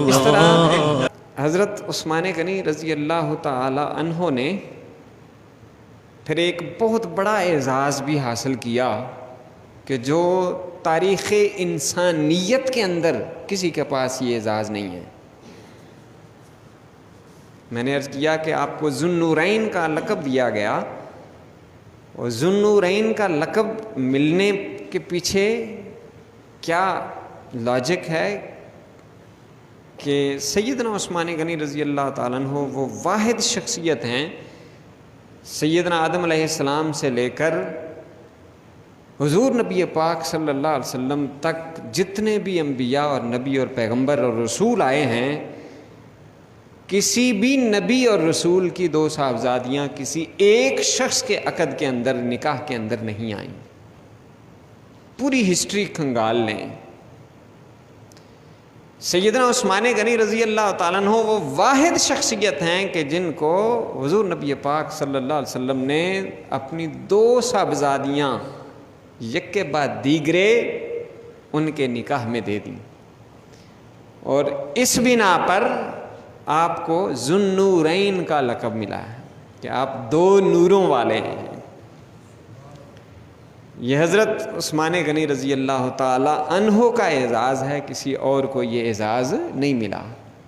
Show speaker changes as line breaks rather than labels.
اس طرح حضرت عثمان غنی رضی اللہ تعالی عنہ نے پھر ایک بہت بڑا اعزاز بھی حاصل کیا کہ جو تاریخ انسانیت کے اندر کسی کے پاس یہ اعزاز نہیں ہے۔ میں نے عرض کیا کہ آپ کو ذو النورین کا لقب دیا گیا، اور ذو النورین کا لقب ملنے کے پیچھے کیا لاجک ہے کہ سیدنا عثمان غنی رضی اللہ تعالیٰ عنہ وہ واحد شخصیت ہیں، سیدنا آدم علیہ السلام سے لے کر حضور نبی پاک صلی اللہ علیہ وسلم تک جتنے بھی انبیاء اور نبی اور پیغمبر اور رسول آئے ہیں، کسی بھی نبی اور رسول کی دو صاحبزادیاں کسی ایک شخص کے عقد کے اندر، نکاح کے اندر نہیں آئیں۔ پوری ہسٹری کھنگال لیں، سیدنا عثمان غنی رضی اللہ تعالیٰ عنہ وہ واحد شخصیت ہیں کہ جن کو حضور نبی پاک صلی اللہ علیہ وسلم نے اپنی دو صاحبزادیاں یک کے بعد دیگرے ان کے نکاح میں دے دیں، اور اس بنا پر آپ کو ذو النورین کا لقب ملا ہے کہ آپ دو نوروں والے ہیں۔ یہ حضرت عثمان غنی رضی اللہ تعالی عنہ کا اعزاز ہے، کسی اور کو یہ اعزاز نہیں ملا۔